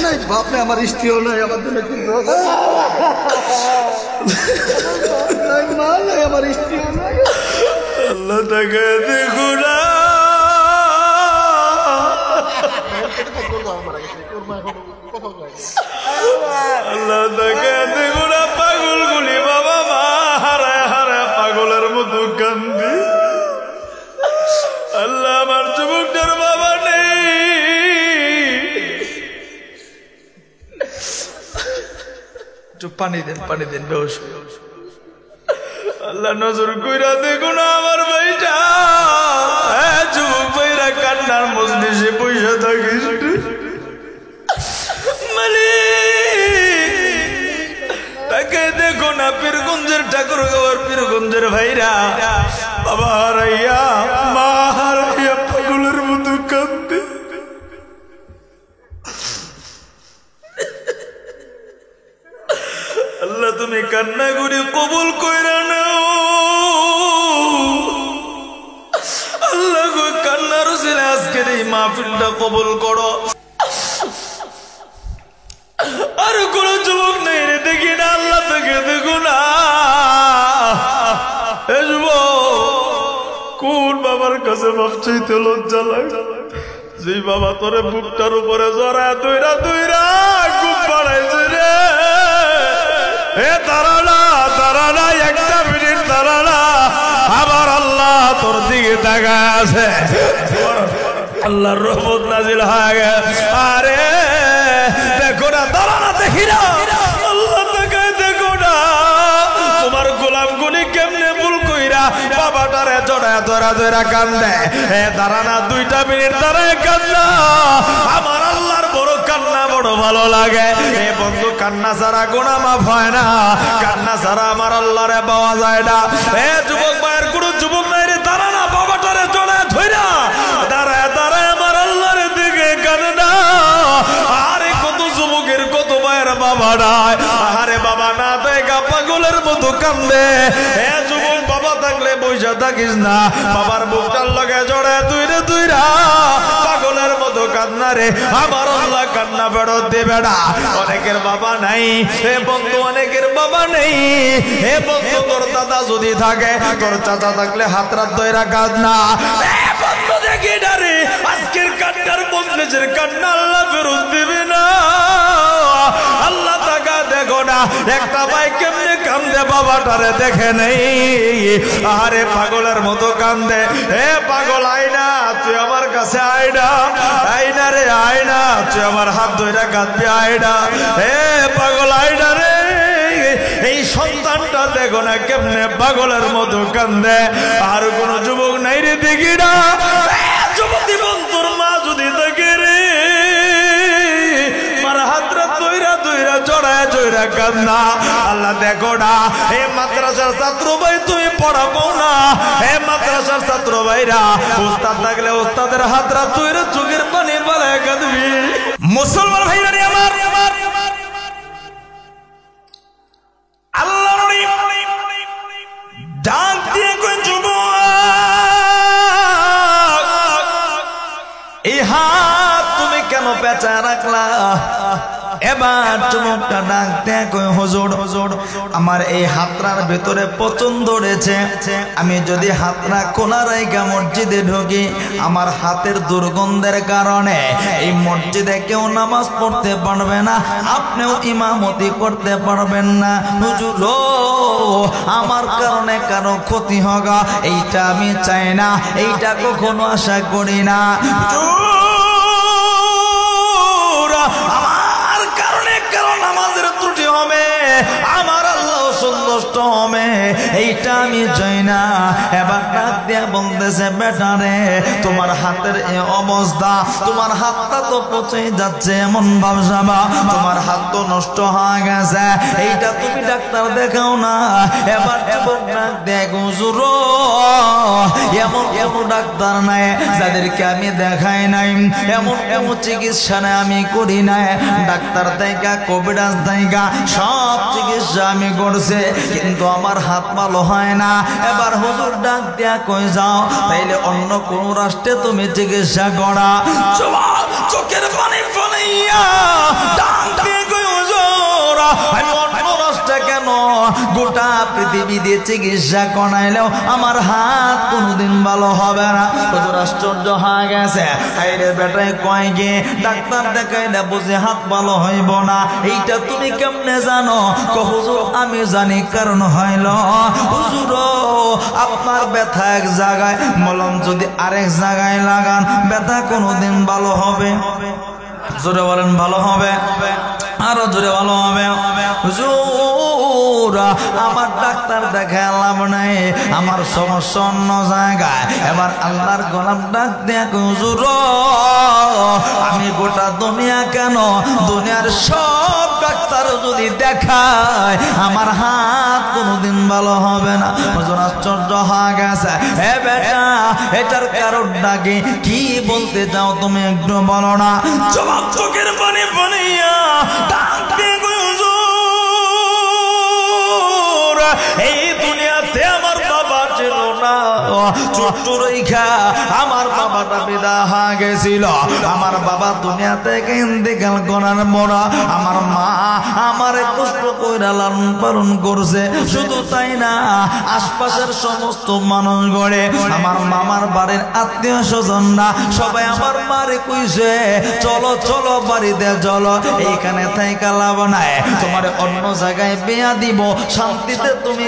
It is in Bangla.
নাই বাপ রে, আমার স্ত্রীও নাই, আমার জন্য মা নাই, আমার স্ত্রীও নাই। আল্লাহ তাকে দেখো না, আল্লাহ তাকে দেখো না, পাগল গুলি বাবা মা হারায় হারায় পাগলের মতো কান্দি। আল্লাহ আমার যুবকটার বাবা নেই, একটু পানি দেন বেউস। আল্লাহ নজর কইরা দেখো না আমার ভাইটা, যুবক ভাইরা কান্নার মজলিসে পয়সা থাকিস তাকে দেখো না, পীরগঞ্জের ঠাকুর গাওয়ার পীরগঞ্জের ভাইরা বাবা হারাইয়া মা হারাইয়া পাগলের মতো কাঁদতে। আল্লাহ তুমি কান্না করে কবুল কইরা নাও। আল্লাহ গো কান্নার ছেলে আজকের এই মাহফিলটা কবুল করো। আর কোন যুবক নেই রে, দেখি না আল্লাহ থেকে দেখো না। কোন বাবার কাছে বাপ চাইতে লজ্জা লাগে? যে বাবা তোরে বুকটার উপরে জড়া দইরা দইরা খুব বাড়াইছে রে। হে দাঁড়ানা দাঁড়ানা, একটা মিনিট দাঁড়ানা, আবার আল্লাহ তোর দিকে তাকা আছে। আল্লাহর রহমত নাজিল হয়ে গেছে। আরে দেখো না, দাঁড়ানা, দেখি না, আল্লাহ তাকায় দেখো না। তোমার গোলাম গুলি কেমনে ভুল কইরা বাবাটারে জড়ায় ধরা ধরা কান্দে। দাঁড়ানা, 2টা মিনিট দাঁড়ায় কান্না। আমার আল্লাহর বড় কান্না বড় ভালো লাগে। এ বন্ধু, কান্না ছাড়া গুনাহ মাফ হয় না, কান্না ছাড়া আমার আল্লাহরে পাওয়া যায় না। এ যুবক ভাইয়ের কোনো যুবক নাই রে, দাঁড়ানা, বাবাটারে জড়ায় ধইরা দাঁড়ায় দাঁড়ায় আমার আল্লাহর দিকে কান্না। আরে কত যুবকের কত ভাইয়ের বাবা নাই, আরে বাবা না দেখা পাগলের মতো কান্দে। এ যুবক, বাবা থাকলে বইসা থাকিস না, বাবার বুকটার লগে জড়ায় তুইরে তুইরা পাগলের মতো কান্না রে। আমার আল্লাহ কান্না ফেরত দেবে না। অনেকের বাবা নাই হে বন্ধু, অনেকের বাবা নেই। হে বন্ধু, তোর দাদা যদি থাকে, তোর চাচা থাকলে হাত রাত ধইরা কাঁদনা। বন্ধু দেখি না রে, আজকের কান্নার মজলিসের কান্না আল্লাহ ফেরত দিবে না। আল্লাহ তাকা দেখো না, একটা ভাই কেমনে কান্দে বাবাটারে দেখে নেই। আরে পাগলের মতো কান্দে। হে পাগল, আয়না, তুই আমার কাছে আয়না, আয়না রে আয়না, তুই আমার হাত ধইরা কাঁদবি আয়না। হে পাগল, আয়না রে, এই সন্তানটা দেখো না কেমনে পাগলের মতো কান্দে। আর কোন যুবক নাই রে, দেখি না। যুবতী বন্ধুর মা যদি দেখে রে, মার হাতরা তৈরা তৈরা জড়ায় জড়া কান্না। আল্লাহ দেখো না, হে মাদ্রাসার ছাত্র ভাই তুমি পড়াবো না। হে মাদ্রাসার ছাত্র ভাইরা, উস্তাদ থাকলে উস্তাদের হাতরা তৈরা চোখের পানি বালায় কাঁদবি। মুসলমান ভাইরা রে আমার, আল্লাহ ডাক দিয়ে কই যুবক, এই হাত তুমি কেন পেঁচা রাখলা? এবার যুবকটা ডাক দিয়ে কই, হুজুর আমার এই হাতরার ভেতরে পচন ধরেছে। আমি যদি হাতরা খোলা রাইখা মসজিদে ঢুকি, আমার হাতের দুর্গন্ধের কারণে এই মসজিদে কেউ নামাজ পড়তে পারবে না, আপনিও ইমামতি করতে পারবেন না। হুজুর, আমার কারণে কারো ক্ষতি হোক এইটা আমি চাই না, এইটা কখনো আশা করি না। আমার কারণে কারণ আমাদের ত্রুটি হবে, আমার আল্লাহ সুন্দর নষ্ট হবে এইটা আমি চাই না। এবার ডাক দিয়ে বলতেছে বেটা রে তোমার হাতের এই অবস্থা, তোমার হাতটা তো পচে যাচ্ছে এমন ভাবসাবা, তোমার হাত তো নষ্ট হয়ে গেছে, এইটা তুমি ডাক্তার দেখাও না। এবার যুবক ডাক দেখ হুজুর এমন এমন ডাক্তার নাই যাদেরকে আমি দেখাই নাই, এমন এমন চিকিৎসা নাই আমি করি নাই, ডাক্তার দেখা কবিরাজ দেখা সব চিকিৎসা আমি করছে কিন্তু আমার হাত ভালো হয় না। এবার হুজুর ডাক দিয়া কই যাও তাইলে অন্য কোন রাষ্ট্রে তুমি চিকিৎসা করা। চোখের পানি ফলাইয়া ডাক দিয়ে কই হুজুর আমি অন্য রাষ্ট্রে কেন, গোটা পৃথিবী দিয়ে চিকিৎসা করাইলেও আমার হাত কোনোদিন ভালো হবে না। হুজুর আশ্চর্য হয়ে গেছে, আইরে বেটায় কয় গে ডাক্তার দেখাইলে বুঝে হাত ভালো হইব না, এইটা তুমি কেমনে জানো? হুজুর আমি জানি, কারণ হইল হুজুর আপনার ব্যথা এক জায়গায়, মলম যদি আরেক জায়গায় লাগান ব্যথা কোনোদিন ভালো হবে? জোরে বলেন ভালো হবে? আরো জোরে ভালো হবে? হুজুর আমার ডাক্তার দেখায় লাভ নাই, আমার সমস্যা অন্য জায়গায়। এবার আল্লাহর গোলাম ডাক দেখ হুজুর আমি গোটা দুনিয়া কেন, দুনিয়ার সব ডাক্তার যদি দেখায় আমার হাত কোনোদিন ভালো হবে না। হুজুর আশ্চর্য হয়ে গেছে, এ বেটা এটার কারণটা কি বলতে চাও তুমি একটু বলো না? জবাব চোখের পানি বলিয়া ডাক দিয়ে হুজুর এই দুনিয়াতে আমার বাবা ছিল না, ছোট্ট রেখা আমার বাবাটা বিদায় হয়ে গেছিল, আমার বাবা দুনিয়া থেকে ইন্তেকাল করার পর আমার মা আমার কষ্ট কইরা লালন পালন করছে। শুধু তাই না আশপাশের সমস্ত মানুষ গড়ে আমার মামার বাড়ির আত্মীয় স্বজনরা সবাই আমার মারে কইছে চলো চলো বাড়িতে চলো, এইখানে থাইকা লাভ নাই, তোমার অন্য জায়গায় বিয়া দিব, শান্তিতে তুমি